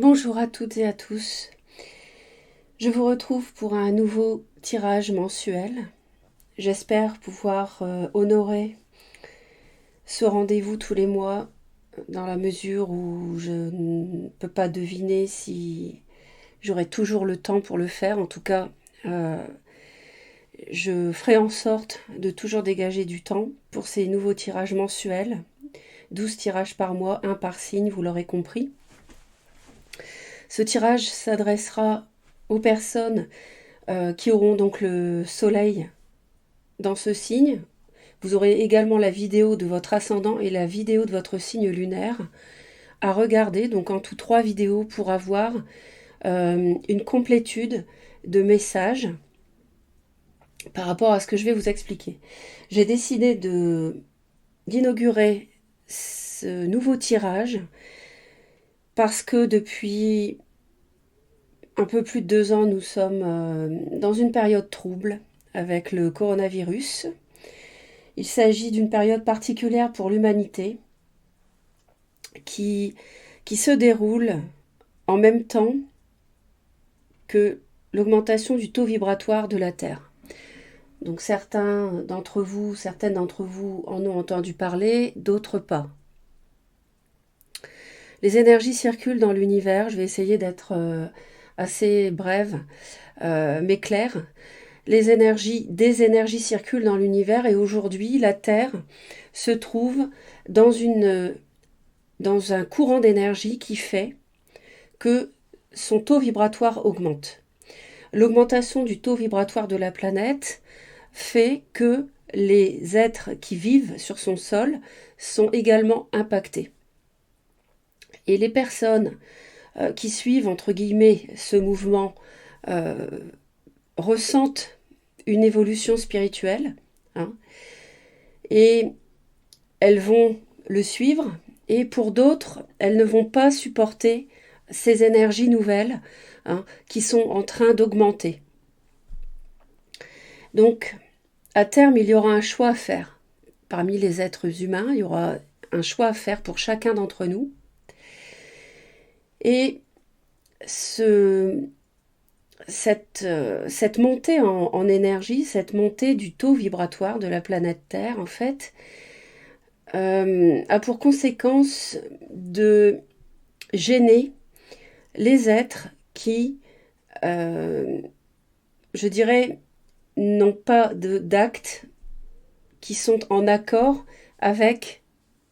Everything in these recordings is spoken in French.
Bonjour à toutes et à tous. Je vous retrouve pour un nouveau tirage mensuel. J'espère pouvoir honorer ce rendez-vous tous les mois dans la mesure où je ne peux pas deviner si j'aurai toujours le temps pour le faire. En tout cas, je ferai en sorte de toujours dégager du temps pour ces nouveaux tirages mensuels. 12 tirages par mois, un par signe, vous l'aurez compris. Ce tirage s'adressera aux personnes qui auront donc le soleil dans ce signe. Vous aurez également la vidéo de votre ascendant et la vidéo de votre signe lunaire à regarder, donc en tout 3 vidéos pour avoir une complétude de messages par rapport à ce que je vais vous expliquer. J'ai décidé d'inaugurer ce nouveau tirage parce que depuis un peu plus de 2 ans, nous sommes dans une période trouble avec le coronavirus. Il s'agit d'une période particulière pour l'humanité qui se déroule en même temps que l'augmentation du taux vibratoire de la Terre. Donc certaines d'entre vous en ont entendu parler, d'autres pas. Les énergies circulent dans l'univers, je vais essayer d'être assez brève mais claire. Des énergies circulent dans l'univers et aujourd'hui la Terre se trouve dans un courant d'énergie qui fait que son taux vibratoire augmente. L'augmentation du taux vibratoire de la planète fait que les êtres qui vivent sur son sol sont également impactés. Et les personnes qui suivent, entre guillemets, ce mouvement ressentent une évolution spirituelle, hein, et elles vont le suivre, et pour d'autres, elles ne vont pas supporter ces énergies nouvelles qui sont en train d'augmenter. Donc, à terme, il y aura un choix à faire. Parmi les êtres humains, il y aura un choix à faire pour chacun d'entre nous. Et cette montée en énergie, cette montée du taux vibratoire de la planète Terre, en fait, a pour conséquence de gêner les êtres qui, je dirais, n'ont pas d'actes qui sont en accord avec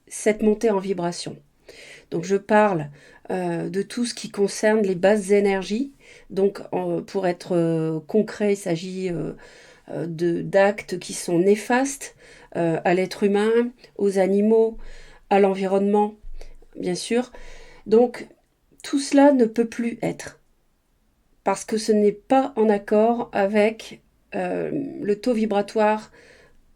cette montée en vibration. Donc je parle de tout ce qui concerne les basses énergies. Donc pour être concret, il s'agit d'actes qui sont néfastes à l'être humain, aux animaux, à l'environnement, bien sûr. Donc tout cela ne peut plus être parce que ce n'est pas en accord avec le taux vibratoire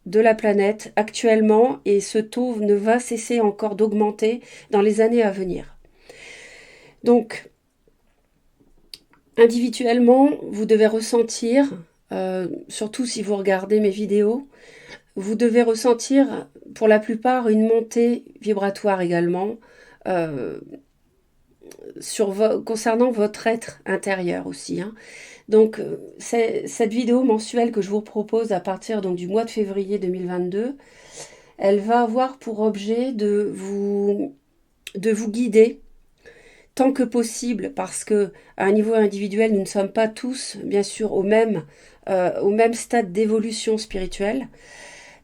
de la planète actuellement, et ce taux ne va cesser encore d'augmenter dans les années à venir. Donc, individuellement, vous devez ressentir, surtout si vous regardez mes vidéos, vous devez ressentir pour la plupart une montée vibratoire également, concernant votre être intérieur aussi. Donc, cette vidéo mensuelle que je vous propose à partir donc, du mois de février 2022, elle va avoir pour objet de vous guider tant que possible, parce que à un niveau individuel, nous ne sommes pas tous, bien sûr, au même stade d'évolution spirituelle.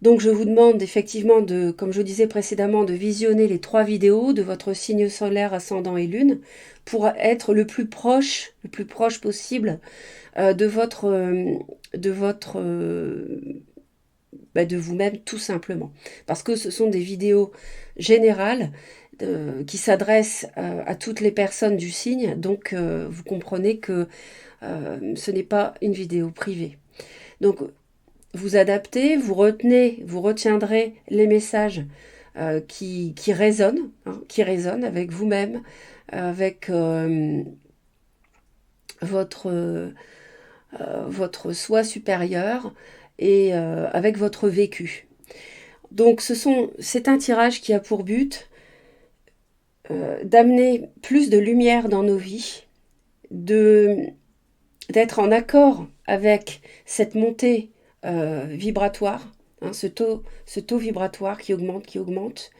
Donc je vous demande effectivement comme je disais précédemment, de visionner les 3 vidéos de votre signe solaire, ascendant et lune pour être le plus proche possible de vous-même, tout simplement. Parce que ce sont des vidéos générales qui s'adressent à toutes les personnes du signe, donc vous comprenez que ce n'est pas une vidéo privée. Donc vous adaptez, vous retiendrez les messages qui résonnent avec vous-même, avec votre soi supérieur et avec votre vécu. Donc c'est un tirage qui a pour but d'amener plus de lumière dans nos vies, d'être en accord avec cette montée vibratoire, hein, ce taux vibratoire qui augmente,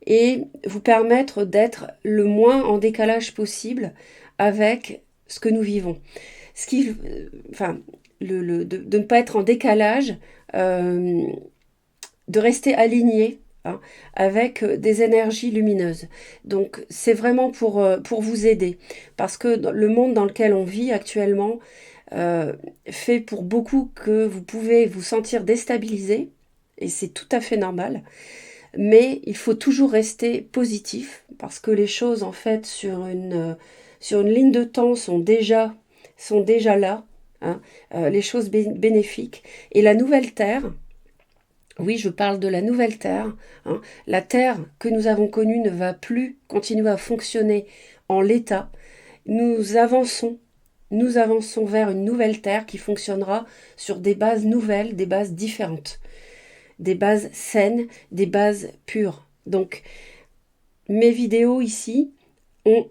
et vous permettre d'être le moins en décalage possible avec ce que nous vivons. Ce qui, enfin, de ne pas être en décalage, de rester aligné, hein, avec des énergies lumineuses. Donc c'est vraiment pour vous aider, parce que le monde dans lequel on vit actuellement fait pour beaucoup que vous pouvez vous sentir déstabilisé, et c'est tout à fait normal. Mais il faut toujours rester positif parce que les choses en fait sur une ligne de temps sont déjà là, hein, les choses bénéfiques. Et la nouvelle Terre, oui, je parle de la nouvelle Terre, hein, la Terre que nous avons connue ne va plus continuer à fonctionner en l'état. Nous avançons vers une nouvelle Terre qui fonctionnera sur des bases nouvelles, des bases différentes, des bases saines, des bases pures. Donc, mes vidéos ici ont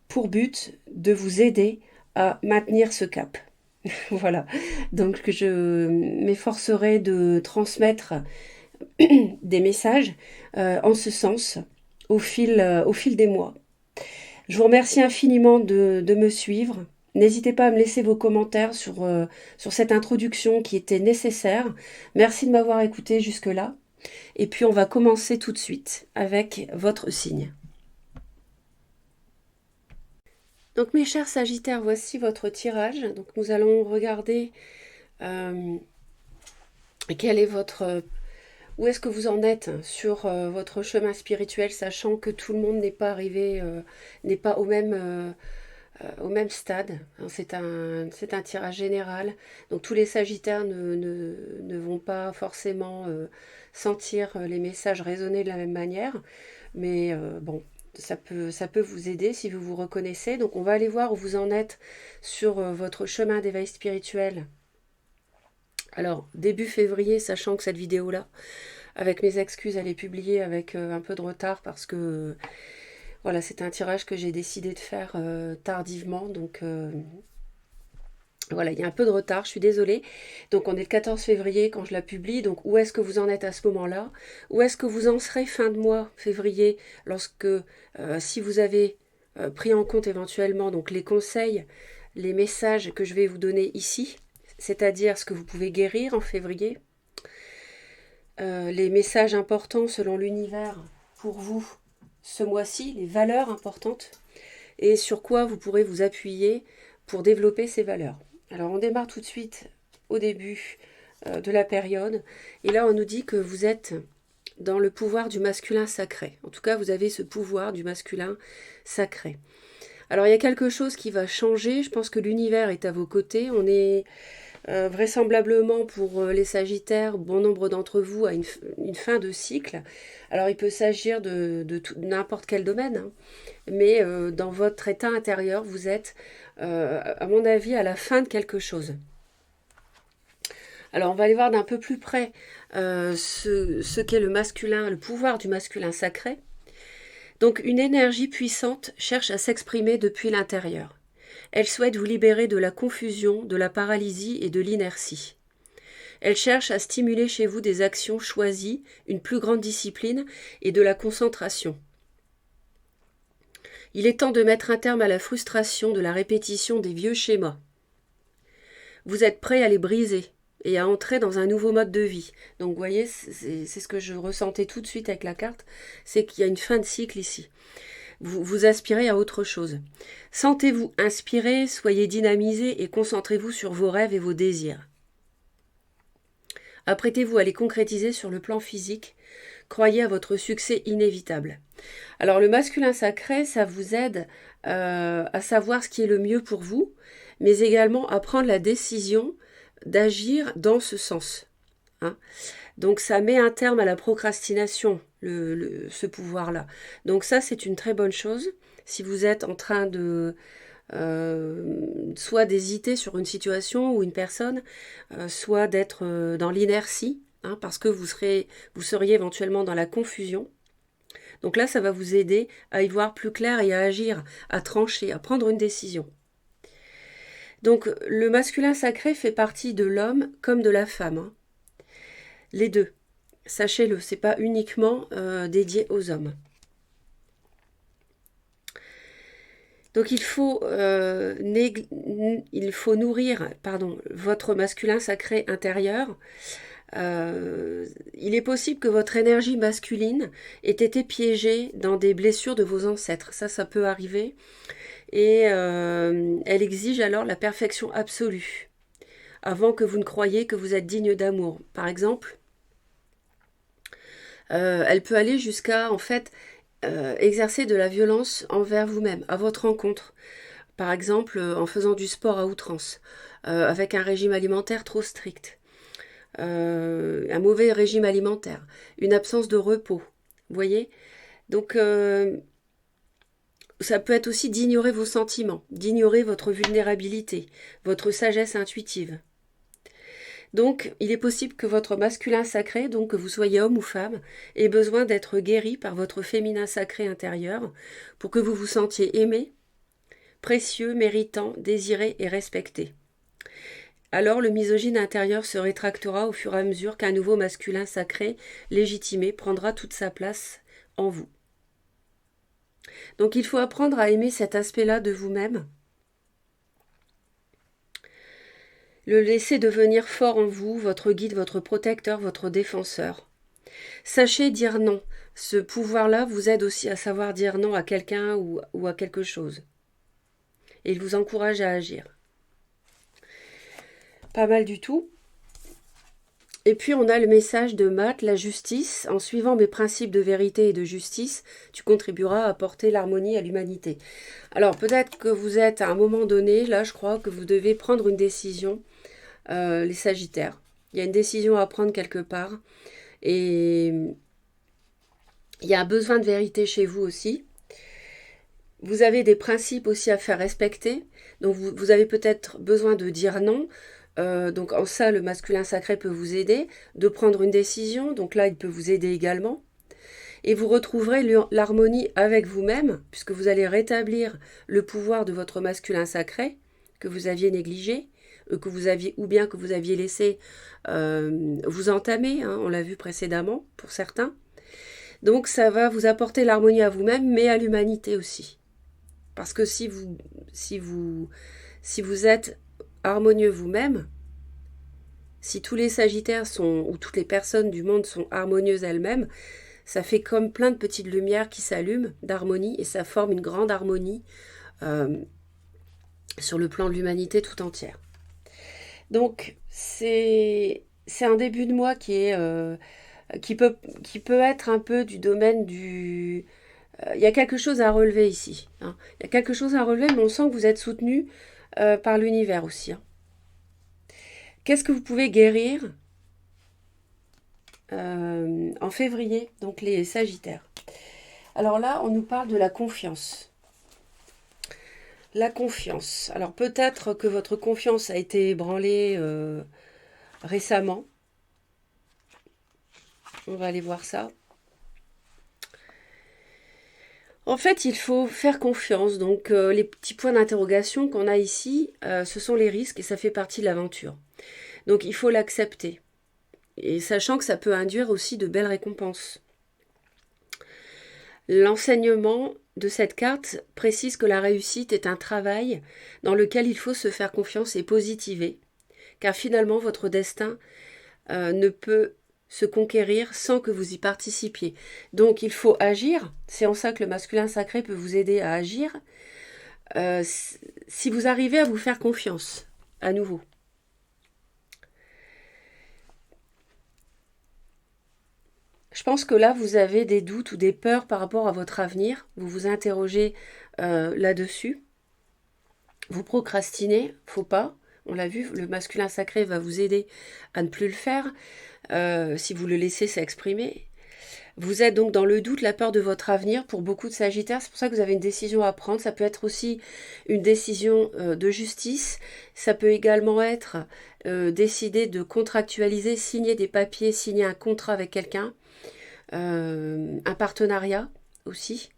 pour but de vous aider à maintenir ce cap. Voilà, donc je m'efforcerai de transmettre des messages en ce sens au fil des mois. Je vous remercie infiniment de me suivre. N'hésitez pas à me laisser vos commentaires sur cette introduction qui était nécessaire. Merci de m'avoir écouté jusque-là. Et puis on va commencer tout de suite avec votre signe. Donc mes chers Sagittaires, voici votre tirage. Donc nous allons regarder quel est où est-ce que vous en êtes sur votre chemin spirituel, sachant que tout le monde n'est pas arrivé, n'est pas au même stade. C'est un tirage général. Donc tous les Sagittaires ne vont pas forcément sentir les messages résonner de la même manière. Mais bon, ça peut vous aider si vous vous reconnaissez. Donc on va aller voir où vous en êtes sur votre chemin d'éveil spirituel. Alors, début février, sachant que cette vidéo-là, avec mes excuses, elle est publiée avec un peu de retard parce que voilà, c'est un tirage que j'ai décidé de faire tardivement. Donc voilà, il y a un peu de retard, je suis désolée. Donc on est le 14 février quand je la publie. Donc où est-ce que vous en êtes à ce moment-là? Où est-ce que vous en serez fin de mois février lorsque, si vous avez pris en compte éventuellement donc les conseils, les messages que je vais vous donner ici, c'est-à-dire ce que vous pouvez guérir en février, les messages importants selon l'univers pour vous ce mois-ci, les valeurs importantes, et sur quoi vous pourrez vous appuyer pour développer ces valeurs. Alors on démarre tout de suite au début de la période, et là on nous dit que vous êtes dans le pouvoir du masculin sacré. En tout cas, vous avez ce pouvoir du masculin sacré. Alors il y a quelque chose qui va changer, je pense que l'univers est à vos côtés, on est vraisemblablement pour les Sagittaires, bon nombre d'entre vous à une fin de cycle. Alors il peut s'agir de n'importe quel domaine, hein, mais dans votre état intérieur, vous êtes, à mon avis, à la fin de quelque chose. Alors on va aller voir d'un peu plus près ce qu'est le masculin, le pouvoir du masculin sacré. Donc une énergie puissante cherche à s'exprimer depuis l'intérieur. Elle souhaite vous libérer de la confusion, de la paralysie et de l'inertie. Elle cherche à stimuler chez vous des actions choisies, une plus grande discipline et de la concentration. Il est temps de mettre un terme à la frustration de la répétition des vieux schémas. Vous êtes prêt à les briser et à entrer dans un nouveau mode de vie. Donc vous voyez, c'est ce que je ressentais tout de suite avec la carte, c'est qu'il y a une fin de cycle ici. Vous aspirez à autre chose. Sentez-vous inspiré, soyez dynamisé et concentrez-vous sur vos rêves et vos désirs. Apprêtez-vous à les concrétiser sur le plan physique. Croyez à votre succès inévitable. Alors le masculin sacré, ça vous aide à savoir ce qui est le mieux pour vous, mais également à prendre la décision d'agir dans ce sens. Hein. Donc ça met un terme à la procrastination, ce pouvoir-là. Donc ça, c'est une très bonne chose. Si vous êtes en train de soit d'hésiter sur une situation ou une personne, soit d'être dans l'inertie, hein, parce que vous seriez éventuellement dans la confusion. Donc là, ça va vous aider à y voir plus clair et à agir, à trancher, à prendre une décision. Donc le masculin sacré fait partie de l'homme comme de la femme, hein. Les deux. Sachez-le, c'est pas uniquement dédié aux hommes. Donc il faut nourrir votre masculin sacré intérieur. Il est possible que votre énergie masculine ait été piégée dans des blessures de vos ancêtres. Ça peut arriver. Et elle exige alors la perfection absolue, avant que vous ne croyiez que vous êtes digne d'amour. Par exemple, elle peut aller jusqu'à, en fait, exercer de la violence envers vous-même, à votre rencontre. Par exemple, en faisant du sport à outrance, avec un régime alimentaire trop strict, un mauvais régime alimentaire, une absence de repos. Vous voyez? Donc, ça peut être aussi d'ignorer vos sentiments, d'ignorer votre vulnérabilité, votre sagesse intuitive. Donc, il est possible que votre masculin sacré, donc que vous soyez homme ou femme, ait besoin d'être guéri par votre féminin sacré intérieur pour que vous vous sentiez aimé, précieux, méritant, désiré et respecté. Alors le misogyne intérieur se rétractera au fur et à mesure qu'un nouveau masculin sacré, légitimé, prendra toute sa place en vous. Donc il faut apprendre à aimer cet aspect-là de vous-même, le laisser devenir fort en vous, votre guide, votre protecteur, votre défenseur. Sachez dire non. Ce pouvoir-là vous aide aussi à savoir dire non à quelqu'un ou à quelque chose. Et il vous encourage à agir. Pas mal du tout. Et puis on a le message de Matt, la justice. En suivant mes principes de vérité et de justice, tu contribueras à apporter l'harmonie à l'humanité. Alors peut-être que vous êtes à un moment donné, là je crois que vous devez prendre une décision, les Sagittaires. Il y a une décision à prendre quelque part. Et il y a un besoin de vérité chez vous aussi. Vous avez des principes aussi à faire respecter. Donc vous avez peut-être besoin de dire non. Donc en ça, le masculin sacré peut vous aider. De prendre une décision. Donc là, il peut vous aider également. Et vous retrouverez l'harmonie avec vous-même, puisque vous allez rétablir le pouvoir de votre masculin sacré que vous aviez négligé, que vous aviez laissé vous entamer, hein, on l'a vu précédemment pour certains. Donc ça va vous apporter l'harmonie à vous-même, mais à l'humanité aussi. Parce que si vous êtes harmonieux vous-même, si tous les Sagittaires ou toutes les personnes du monde sont harmonieuses elles-mêmes, ça fait comme plein de petites lumières qui s'allument d'harmonie et ça forme une grande harmonie sur le plan de l'humanité tout entière. Donc c'est un début de mois qui peut être un peu du domaine du... Il y a quelque chose à relever ici, hein. Il y a quelque chose à relever, mais on sent que vous êtes soutenu par l'univers aussi, hein. Qu'est-ce que vous pouvez guérir en février, donc les Sagittaires? Alors là, on nous parle de la confiance. La confiance. Alors peut-être que votre confiance a été ébranlée récemment. On va aller voir ça. En fait, il faut faire confiance. Donc les petits points d'interrogation qu'on a ici, ce sont les risques et ça fait partie de l'aventure. Donc il faut l'accepter. Et sachant que ça peut induire aussi de belles récompenses. L'enseignement de cette carte précise que la réussite est un travail dans lequel il faut se faire confiance et positiver, car finalement votre destin ne peut se conquérir sans que vous y participiez. Donc il faut agir, c'est en ça que le masculin sacré peut vous aider à agir, si vous arrivez à vous faire confiance, à nouveau. Je pense que là, vous avez des doutes ou des peurs par rapport à votre avenir. Vous vous interrogez là-dessus. Vous procrastinez, faut pas. On l'a vu, le masculin sacré va vous aider à ne plus le faire si vous le laissez s'exprimer. Vous êtes donc dans le doute, la peur de votre avenir pour beaucoup de Sagittaires. C'est pour ça que vous avez une décision à prendre. Ça peut être aussi une décision de justice. Ça peut également être décider de contractualiser, signer des papiers, signer un contrat avec quelqu'un. Un partenariat aussi.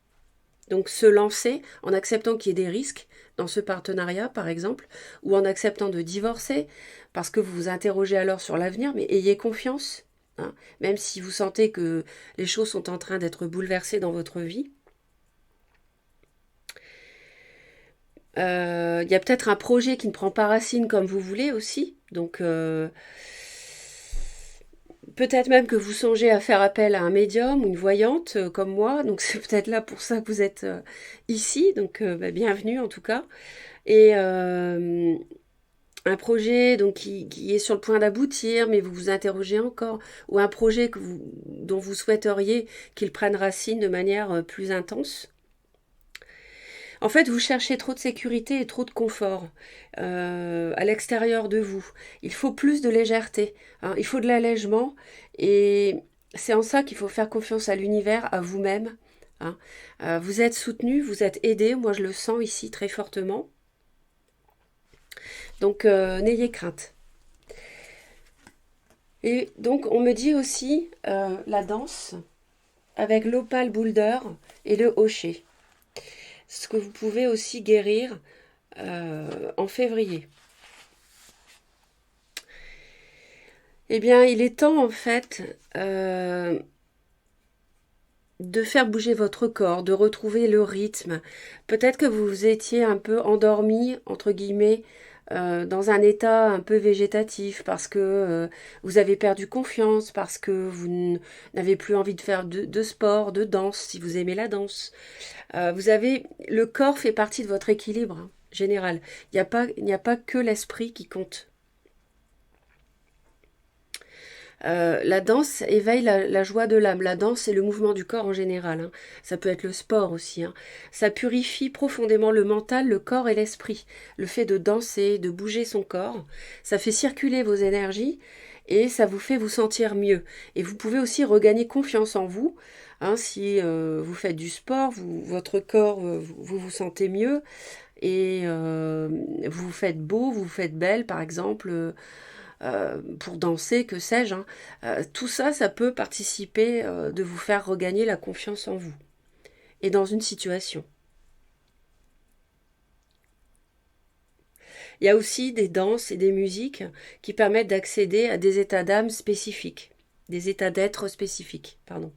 Donc se lancer en acceptant qu'il y ait des risques dans ce partenariat, par exemple, ou en acceptant de divorcer, parce que vous vous interrogez alors sur l'avenir, mais ayez confiance, hein, même si vous sentez que les choses sont en train d'être bouleversées dans votre vie. Il y a peut-être un projet qui ne prend pas racine comme vous voulez aussi, donc peut-être même que vous songez à faire appel à un médium ou une voyante comme moi, donc c'est peut-être là pour ça que vous êtes ici, donc bienvenue en tout cas. Et un projet donc qui est sur le point d'aboutir, mais vous vous interrogez encore, ou un projet dont vous souhaiteriez qu'il prenne racine de manière plus intense. En fait, vous cherchez trop de sécurité et trop de confort à l'extérieur de vous. Il faut plus de légèreté, hein, il faut de l'allègement, et c'est en ça qu'il faut faire confiance à l'univers, à vous-même. Hein. Vous êtes soutenu, vous êtes aidé, moi je le sens ici très fortement. Donc n'ayez crainte. Et donc on me dit aussi la danse avec l'opale boulder et le hocher. Ce que vous pouvez aussi guérir en février. Eh bien, il est temps en fait de faire bouger votre corps, de retrouver le rythme. Peut-être que vous étiez un peu endormi, entre guillemets, dans un état un peu végétatif parce que vous avez perdu confiance, parce que vous n'avez plus envie de faire de sport, de danse, si vous aimez la danse. Le corps fait partie de votre équilibre hein, général. Il n'y a pas que l'esprit qui compte. La danse éveille la joie de l'âme. La danse, c'est le mouvement du corps en général. Hein. Ça peut être le sport aussi. Hein. Ça purifie profondément le mental, le corps et l'esprit. Le fait de danser, de bouger son corps, ça fait circuler vos énergies et ça vous fait vous sentir mieux. Et vous pouvez aussi regagner confiance en vous. Hein, si vous faites du sport, votre corps, vous vous sentez mieux et vous vous faites beau, vous vous faites belle, par exemple. Pour danser, que sais-je. Hein. Tout ça, ça peut participer de vous faire regagner la confiance en vous et dans une situation. Il y a aussi des danses et des musiques qui permettent d'accéder à des états d'âme spécifiques, des états d'être spécifiques, pardon.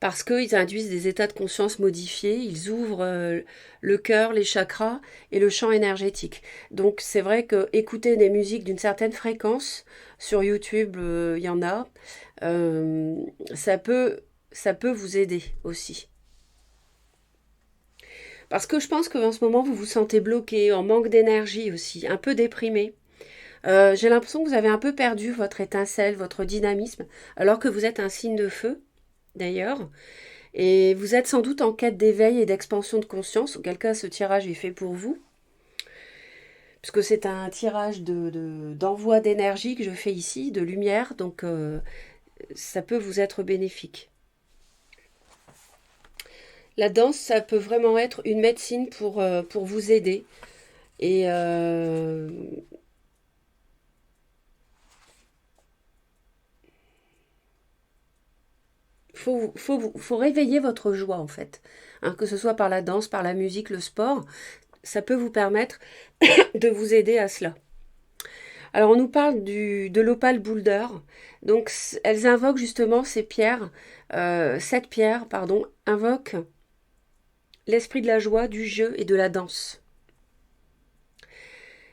Parce qu'ils induisent des états de conscience modifiés, ils ouvrent le cœur, les chakras et le champ énergétique. Donc c'est vrai que écouter des musiques d'une certaine fréquence, sur YouTube il y en a, euh, ça peut, ça peut vous aider aussi. Parce que je pense qu'en ce moment vous vous sentez bloqué, en manque d'énergie aussi, un peu déprimé. J'ai l'impression que vous avez un peu perdu votre étincelle, votre dynamisme, alors que vous êtes un signe de feu, d'ailleurs. Et vous êtes sans doute en quête d'éveil et d'expansion de conscience, auquel cas ce tirage est fait pour vous, puisque c'est un tirage d'envoi d'énergie que je fais ici, de lumière, donc ça peut vous être bénéfique. La danse, ça peut vraiment être une médecine pour vous aider. Et faut réveiller votre joie en fait. Hein, que ce soit par la danse, par la musique, le sport, ça peut vous permettre de vous aider à cela. Alors on nous parle de l'opale boulder. Donc elles invoquent justement ces pierres, cette pierre, pardon, invoque l'esprit de la joie, du jeu et de la danse.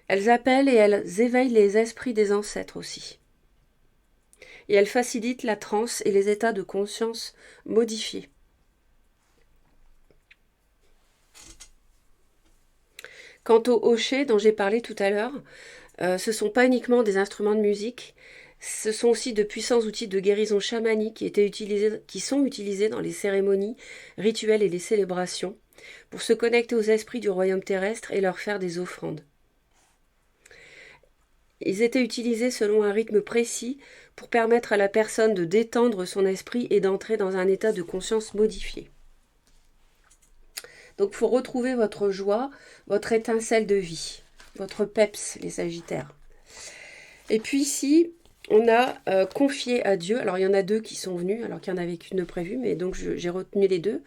Elles appellent et elles éveillent les esprits des ancêtres aussi. Et elles facilitent la transe et les états de conscience modifiés. Quant au hocher dont j'ai parlé tout à l'heure, ce ne sont pas uniquement des instruments de musique, ce sont aussi de puissants outils de guérison chamanique qui sont utilisés dans les cérémonies, rituels et les célébrations pour se connecter aux esprits du royaume terrestre et leur faire des offrandes. Ils étaient utilisés selon un rythme précis pour permettre à la personne de détendre son esprit et d'entrer dans un état de conscience modifié. Donc il faut retrouver votre joie, votre étincelle de vie, votre peps, les Sagittaires. Et puis ici, on a confié à Dieu. Alors il y en a deux qui sont venus, alors qu'il n'y en avait qu'une de prévue, mais donc j'ai retenu les deux.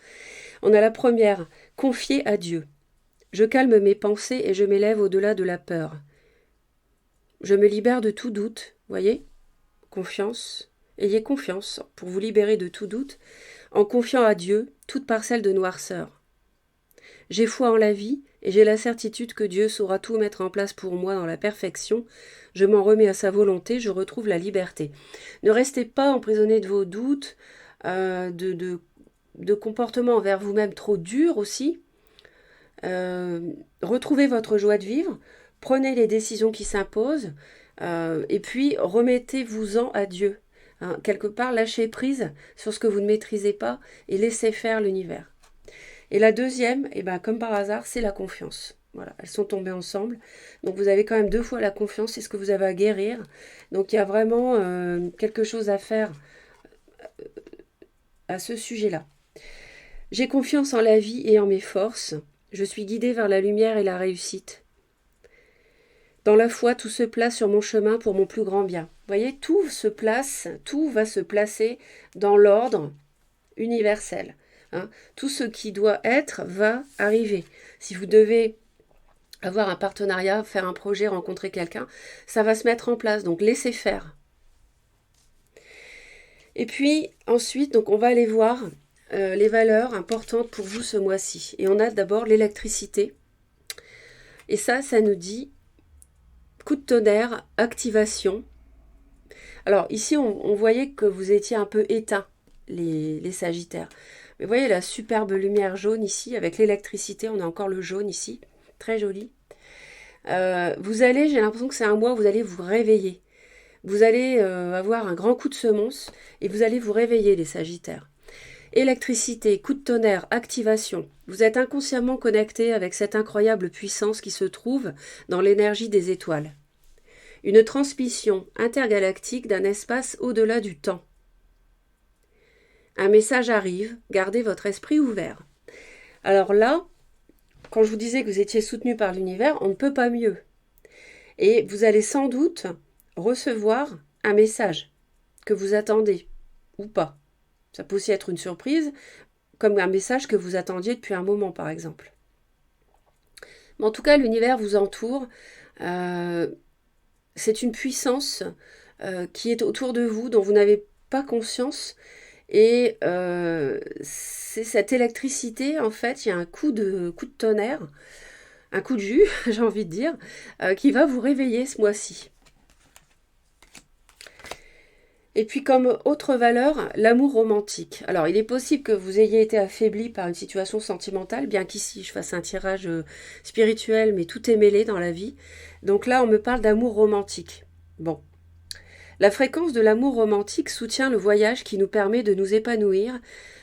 On a la première, confier à Dieu. Je calme mes pensées et je m'élève au-delà de la peur. Je me libère de tout doute, voyez? Confiance. Ayez confiance pour vous libérer de tout doute en confiant à Dieu toute parcelle de noirceur. J'ai foi en la vie et j'ai la certitude que Dieu saura tout mettre en place pour moi dans la perfection. Je m'en remets à sa volonté, je retrouve la liberté. Ne restez pas emprisonné de vos doutes, de comportements envers vous-même trop durs aussi. Retrouvez votre joie de vivre, prenez les décisions qui s'imposent, et puis remettez-vous-en à Dieu. Hein, quelque part, lâchez prise sur ce que vous ne maîtrisez pas et laissez faire l'univers. Et la deuxième, eh ben, comme par hasard, c'est la confiance. Voilà, elles sont tombées ensemble. Donc vous avez quand même deux fois la confiance, c'est ce que vous avez à guérir. Donc il y a vraiment quelque chose à faire à ce sujet-là. J'ai confiance en la vie et en mes forces. Je suis guidée vers la lumière et la réussite. Dans la foi, tout se place sur mon chemin pour mon plus grand bien. Vous voyez, tout se place, tout va se placer dans l'ordre universel. Hein. Tout ce qui doit être va arriver. Si vous devez avoir un partenariat, faire un projet, rencontrer quelqu'un, ça va se mettre en place. Donc laissez faire. Et puis ensuite, donc on va aller voir les valeurs importantes pour vous ce mois-ci. Et on a d'abord l'électricité. Et ça nous dit coup de tonnerre, activation. Alors ici, on voyait que vous étiez un peu éteints, les Sagittaires. Mais vous voyez la superbe lumière jaune ici, avec l'électricité, on a encore le jaune ici, très joli. Vous allez, j'ai l'impression que c'est un mois où vous allez vous réveiller. Vous allez avoir un grand coup de semonce et vous allez vous réveiller, les Sagittaires. Électricité, coup de tonnerre, activation. Vous êtes inconsciemment connecté avec cette incroyable puissance qui se trouve dans l'énergie des étoiles. Une transmission intergalactique d'un espace au-delà du temps. Un message arrive, gardez votre esprit ouvert. Alors là, quand je vous disais que vous étiez soutenu par l'univers, on ne peut pas mieux. Et vous allez sans doute recevoir un message que vous attendez, ou pas. Ça peut aussi être une surprise, comme un message que vous attendiez depuis un moment, par exemple. Mais en tout cas, l'univers vous entoure. C'est une puissance qui est autour de vous, dont vous n'avez pas conscience. Et c'est cette électricité, en fait, il y a un coup de tonnerre, un coup de jus, j'ai envie de dire, qui va vous réveiller ce mois-ci. Et puis comme autre valeur, l'amour romantique. Alors il est possible que vous ayez été affaibli par une situation sentimentale, bien qu'ici je fasse un tirage spirituel, mais tout est mêlé dans la vie. Donc là on me parle d'amour romantique. Bon. La fréquence de l'amour romantique soutient le voyage qui nous permet de nous épanouir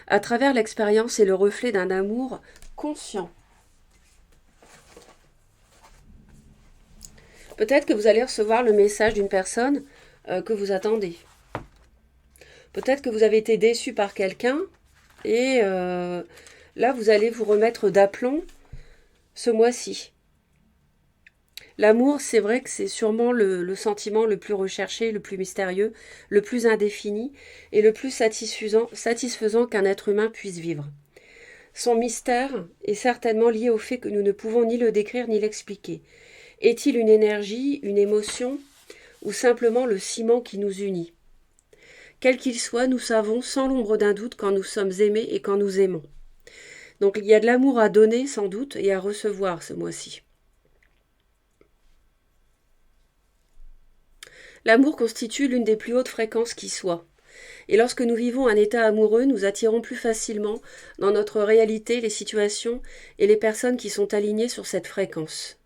à travers l'expérience et le reflet d'un amour conscient. Peut-être que vous allez recevoir le message d'une personne que vous attendez. Peut-être que vous avez été déçu par quelqu'un et là, vous allez vous remettre d'aplomb ce mois-ci. L'amour, c'est vrai que c'est sûrement le sentiment le plus recherché, le plus mystérieux, le plus indéfini et le plus satisfaisant qu'un être humain puisse vivre. Son mystère est certainement lié au fait que nous ne pouvons ni le décrire ni l'expliquer. Est-il une énergie, une émotion ou simplement le ciment qui nous unit ? Quel qu'il soit, nous savons sans l'ombre d'un doute quand nous sommes aimés et quand nous aimons. Donc il y a de l'amour à donner sans doute et à recevoir ce mois-ci. L'amour constitue l'une des plus hautes fréquences qui soit. Et lorsque nous vivons un état amoureux, nous attirons plus facilement dans notre réalité les situations et les personnes qui sont alignées sur cette fréquence.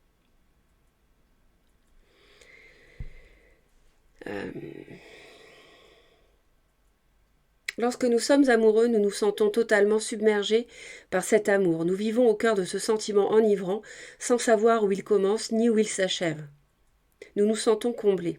Lorsque nous sommes amoureux, nous nous sentons totalement submergés par cet amour. Nous vivons au cœur de ce sentiment enivrant, sans savoir où il commence ni où il s'achève. Nous nous sentons comblés.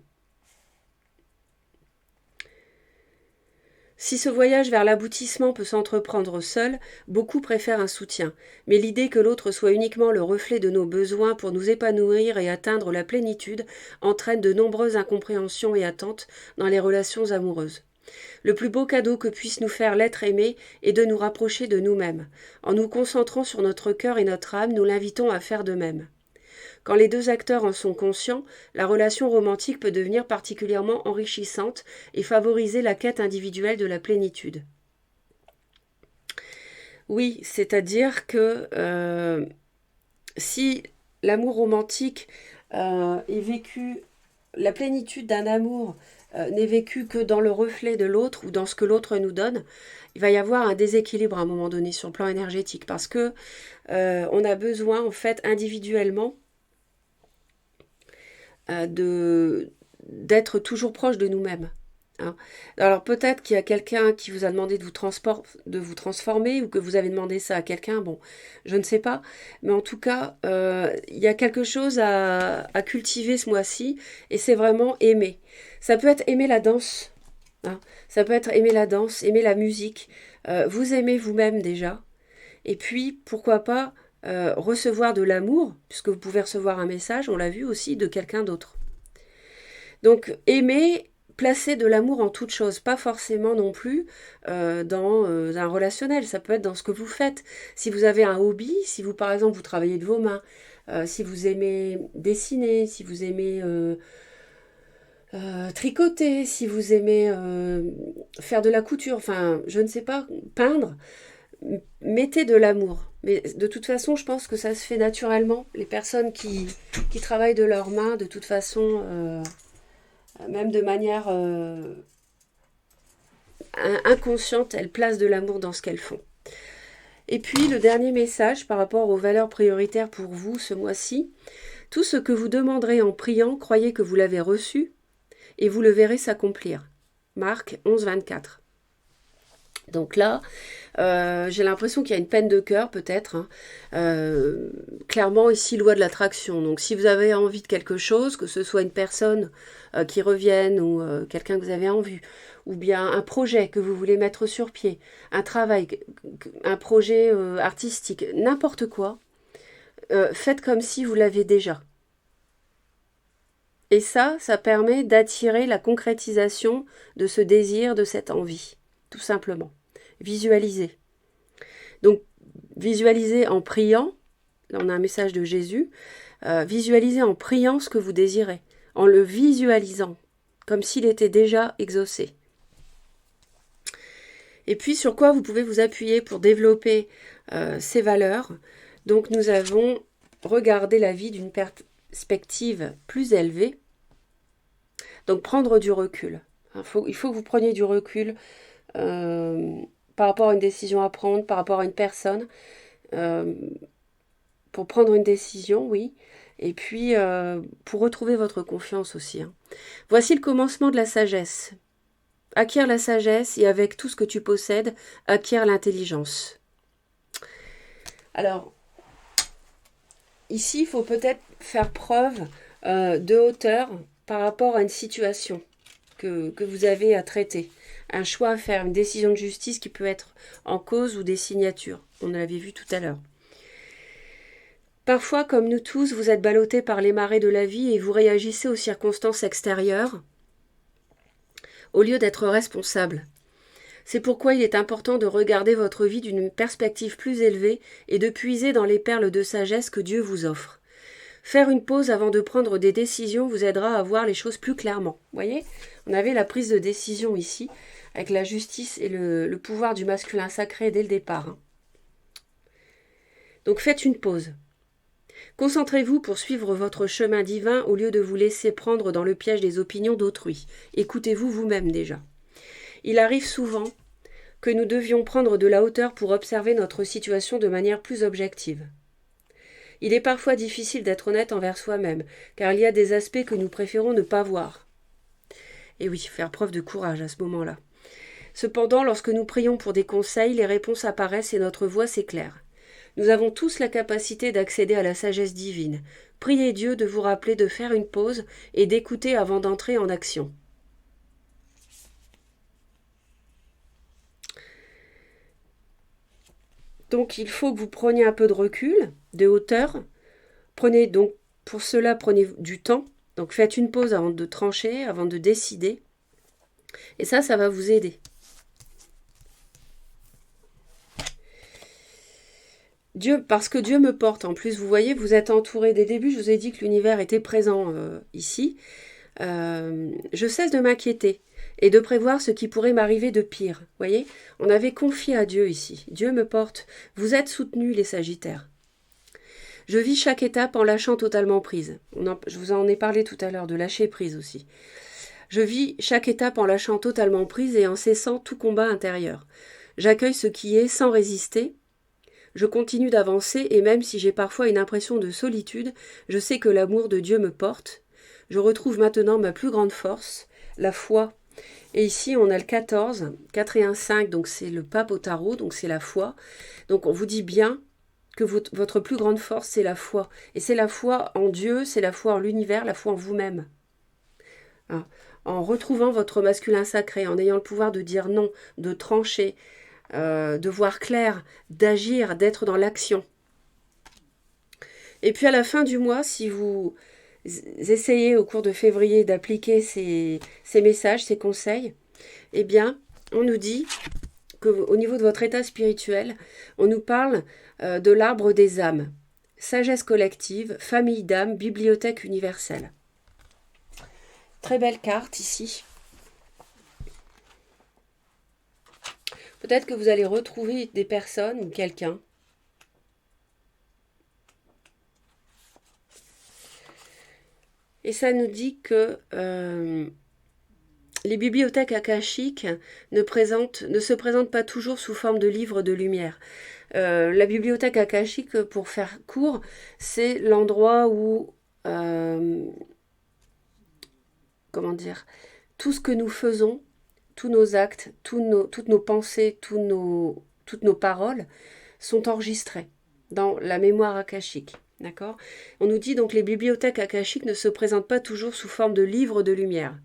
Si ce voyage vers l'aboutissement peut s'entreprendre seul, beaucoup préfèrent un soutien. Mais l'idée que l'autre soit uniquement le reflet de nos besoins pour nous épanouir et atteindre la plénitude entraîne de nombreuses incompréhensions et attentes dans les relations amoureuses. Le plus beau cadeau que puisse nous faire l'être aimé est de nous rapprocher de nous-mêmes. En nous concentrant sur notre cœur et notre âme, nous l'invitons à faire de même. Quand les deux acteurs en sont conscients, la relation romantique peut devenir particulièrement enrichissante et favoriser la quête individuelle de la plénitude. Oui, c'est-à-dire que si l'amour romantique est vécu, la plénitude d'un amour n'est vécue que dans le reflet de l'autre ou dans ce que l'autre nous donne, il va y avoir un déséquilibre à un moment donné sur le plan énergétique parce que on a besoin en fait individuellement d'être toujours proche de nous-mêmes. Hein. Alors peut-être qu'il y a quelqu'un qui vous a demandé de vous transformer ou que vous avez demandé ça à quelqu'un, bon, je ne sais pas. Mais en tout cas, il y a quelque chose à cultiver ce mois-ci et c'est vraiment aimer. Ça peut être aimer la danse, hein. Ça peut être aimer la danse, aimer la musique. Vous aimez vous-même déjà. Et puis, pourquoi pas recevoir de l'amour, puisque vous pouvez recevoir un message, on l'a vu aussi, de quelqu'un d'autre. Donc, aimer, placer de l'amour en toute chose, pas forcément non plus dans un relationnel, ça peut être dans ce que vous faites. Si vous avez un hobby, si vous, par exemple, vous travaillez de vos mains, si vous aimez dessiner, si vous aimez tricoter, si vous aimez faire de la couture, enfin, je ne sais pas, peindre, mettez de l'amour. Mais de toute façon, je pense que ça se fait naturellement. Les personnes qui travaillent de leurs mains, de toute façon, même de manière inconsciente, elles placent de l'amour dans ce qu'elles font. Et puis, le dernier message par rapport aux valeurs prioritaires pour vous ce mois-ci. Tout ce que vous demanderez en priant, croyez que vous l'avez reçu et vous le verrez s'accomplir. Marc 11, 24. Donc là, j'ai l'impression qu'il y a une peine de cœur peut-être. Hein. Clairement ici, loi de l'attraction. Donc si vous avez envie de quelque chose, que ce soit une personne qui revienne ou quelqu'un que vous avez en vue, ou bien un projet que vous voulez mettre sur pied, un travail, un projet artistique, n'importe quoi, faites comme si vous l'aviez déjà. Et ça permet d'attirer la concrétisation de ce désir, de cette envie, tout simplement. Visualiser. Donc, visualisez en priant, là on a un message de Jésus, visualisez en priant ce que vous désirez, en le visualisant, comme s'il était déjà exaucé. Et puis, sur quoi vous pouvez vous appuyer pour développer ces valeurs. Donc, nous avons regardé la vie d'une perspective plus élevée. Donc, prendre du recul. Il faut que vous preniez du recul par rapport à une décision à prendre, par rapport à une personne, pour prendre une décision, oui, et puis pour retrouver votre confiance aussi. Hein. Voici le commencement de la sagesse. Acquiert la sagesse et avec tout ce que tu possèdes, acquiert l'intelligence. Alors, ici, il faut peut-être faire preuve de hauteur par rapport à une situation que vous avez à traiter. Un choix à faire, une décision de justice qui peut être en cause ou des signatures. On l'avait vu tout à l'heure. Parfois, comme nous tous, vous êtes ballottés par les marées de la vie et vous réagissez aux circonstances extérieures au lieu d'être responsable. C'est pourquoi il est important de regarder votre vie d'une perspective plus élevée et de puiser dans les perles de sagesse que Dieu vous offre. Faire une pause avant de prendre des décisions vous aidera à voir les choses plus clairement. Vous voyez, on avait la prise de décision ici, avec la justice et le pouvoir du masculin sacré dès le départ. Hein. Donc faites une pause. Concentrez-vous pour suivre votre chemin divin au lieu de vous laisser prendre dans le piège des opinions d'autrui. Écoutez-vous vous-même déjà. Il arrive souvent que nous devions prendre de la hauteur pour observer notre situation de manière plus objective. Il est parfois difficile d'être honnête envers soi-même, car il y a des aspects que nous préférons ne pas voir. Et oui, faire preuve de courage à ce moment-là. Cependant, lorsque nous prions pour des conseils, les réponses apparaissent et notre voix s'éclaire. Nous avons tous la capacité d'accéder à la sagesse divine. Priez Dieu de vous rappeler de faire une pause et d'écouter avant d'entrer en action. Donc il faut que vous preniez un peu de recul, de hauteur. Prenez donc, pour cela, prenez du temps. Donc faites une pause avant de trancher, avant de décider. Et ça va vous aider. Dieu, parce que Dieu me porte. En plus, vous voyez, vous êtes entouré. Dès le début, je vous ai dit que l'univers était présent ici. Je cesse de m'inquiéter et de prévoir ce qui pourrait m'arriver de pire. Vous voyez, on avait confié à Dieu ici. Dieu me porte. Vous êtes soutenus, les Sagittaires. Je vis chaque étape en lâchant totalement prise. Je vous en ai parlé tout à l'heure, de lâcher prise aussi. Je vis chaque étape en lâchant totalement prise et en cessant tout combat intérieur. J'accueille ce qui est sans résister. Je continue d'avancer et même si j'ai parfois une impression de solitude, je sais que l'amour de Dieu me porte. Je retrouve maintenant ma plus grande force, la foi. Et ici, on a le 14, 4 et 1, 5, donc c'est le pape au tarot, donc c'est la foi. Donc on vous dit bien que votre plus grande force, c'est la foi. Et c'est la foi en Dieu, c'est la foi en l'univers, la foi en vous-même. En retrouvant votre masculin sacré, en ayant le pouvoir de dire non, de trancher, de voir clair, d'agir, d'être dans l'action. Et puis à la fin du mois, si vous essayez au cours de février d'appliquer ces messages, ces conseils, eh bien, on nous dit qu'au niveau de votre état spirituel, on nous parle de l'arbre des âmes. Sagesse collective, famille d'âmes, bibliothèque universelle. Très belle carte ici. Peut-être que vous allez retrouver des personnes ou quelqu'un. Et ça nous dit que les bibliothèques akashiques ne se présentent pas toujours sous forme de livres de lumière. La bibliothèque akashique, pour faire court, c'est l'endroit où, tout ce que nous faisons, tous nos actes, toutes nos pensées, toutes nos paroles sont enregistrées dans la mémoire akashique. D'accord ? On nous dit donc que les bibliothèques akashiques ne se présentent pas toujours sous forme de livres de lumière.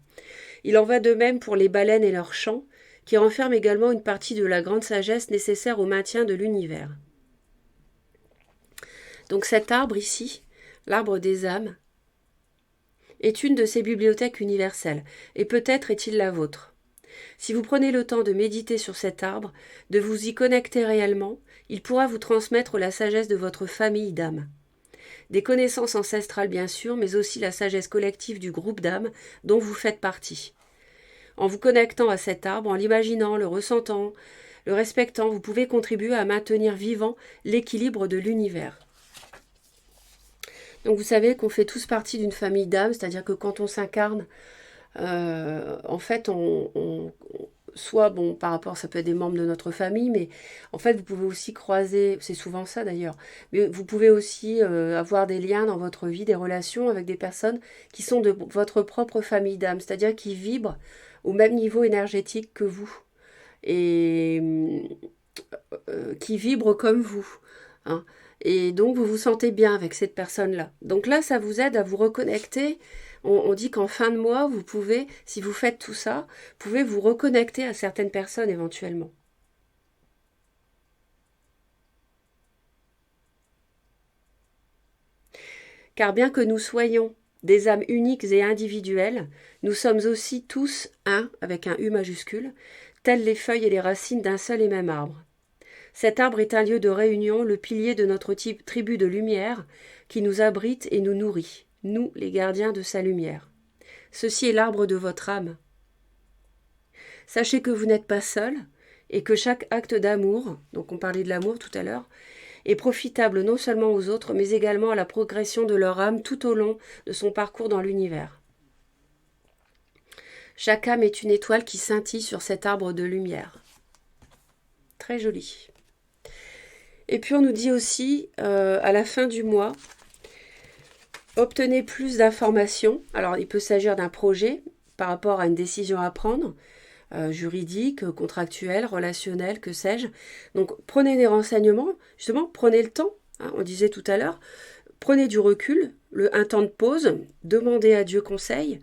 Il en va de même pour les baleines et leurs chants, qui renferment également une partie de la grande sagesse nécessaire au maintien de l'univers. Donc cet arbre ici, l'arbre des âmes, est une de ces bibliothèques universelles, et peut-être est-il la vôtre. Si vous prenez le temps de méditer sur cet arbre, de vous y connecter réellement, il pourra vous transmettre la sagesse de votre famille d'âmes. Des connaissances ancestrales bien sûr, mais aussi la sagesse collective du groupe d'âmes dont vous faites partie. En vous connectant à cet arbre, en l'imaginant, le ressentant, le respectant, vous pouvez contribuer à maintenir vivant l'équilibre de l'univers. Donc vous savez qu'on fait tous partie d'une famille d'âmes, c'est-à-dire que quand on s'incarne, en fait, soit, bon, par rapport, ça peut être des membres de notre famille, mais en fait, vous pouvez aussi croiser, c'est souvent ça d'ailleurs, mais vous pouvez aussi avoir des liens dans votre vie, des relations avec des personnes qui sont de votre propre famille d'âme, c'est-à-dire qui vibrent au même niveau énergétique que vous et qui vibrent comme vous. Hein. Et donc, vous vous sentez bien avec cette personne-là. Donc là, ça vous aide à vous reconnecter. On dit qu'en fin de mois, vous pouvez, si vous faites tout ça, vous pouvez vous reconnecter à certaines personnes éventuellement. Car bien que nous soyons des âmes uniques et individuelles, nous sommes aussi tous un, avec un U majuscule, tels les feuilles et les racines d'un seul et même arbre. Cet arbre est un lieu de réunion, le pilier de notre tribu de lumière, qui nous abrite et nous nourrit, nous les gardiens de sa lumière. Ceci est l'arbre de votre âme. Sachez que vous n'êtes pas seul, et que chaque acte d'amour, donc on parlait de l'amour tout à l'heure, est profitable non seulement aux autres, mais également à la progression de leur âme tout au long de son parcours dans l'univers. Chaque âme est une étoile qui scintille sur cet arbre de lumière. Très joli. Et puis on nous dit aussi, à la fin du mois, obtenez plus d'informations. Alors il peut s'agir d'un projet par rapport à une décision à prendre, juridique, contractuelle, relationnelle, que sais-je. Donc prenez des renseignements, justement, prenez le temps, hein, on disait tout à l'heure, prenez du recul, un temps de pause, demandez à Dieu conseil,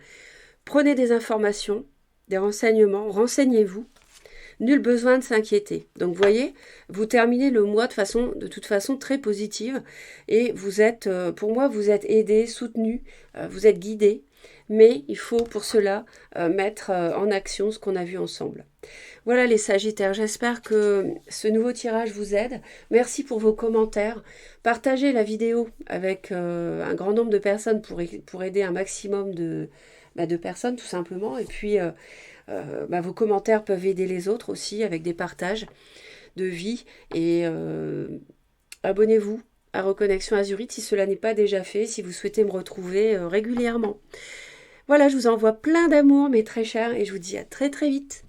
prenez des informations, des renseignements, renseignez-vous, Nul besoin de s'inquiéter. Donc vous voyez, vous terminez le mois de toute façon très positive et vous êtes, pour moi, vous êtes aidé, soutenu, vous êtes guidé, mais il faut pour cela mettre en action ce qu'on a vu ensemble. Voilà les Sagittaires, j'espère que ce nouveau tirage vous aide. Merci pour vos commentaires. Partagez la vidéo avec un grand nombre de personnes pour aider un maximum de personnes tout simplement. Et puis vos commentaires peuvent aider les autres aussi avec des partages de vie. Et abonnez-vous à Reconnexion Azurite si cela n'est pas déjà fait, si vous souhaitez me retrouver régulièrement. Voilà, je vous envoie plein d'amour mes très chers et je vous dis à très très vite.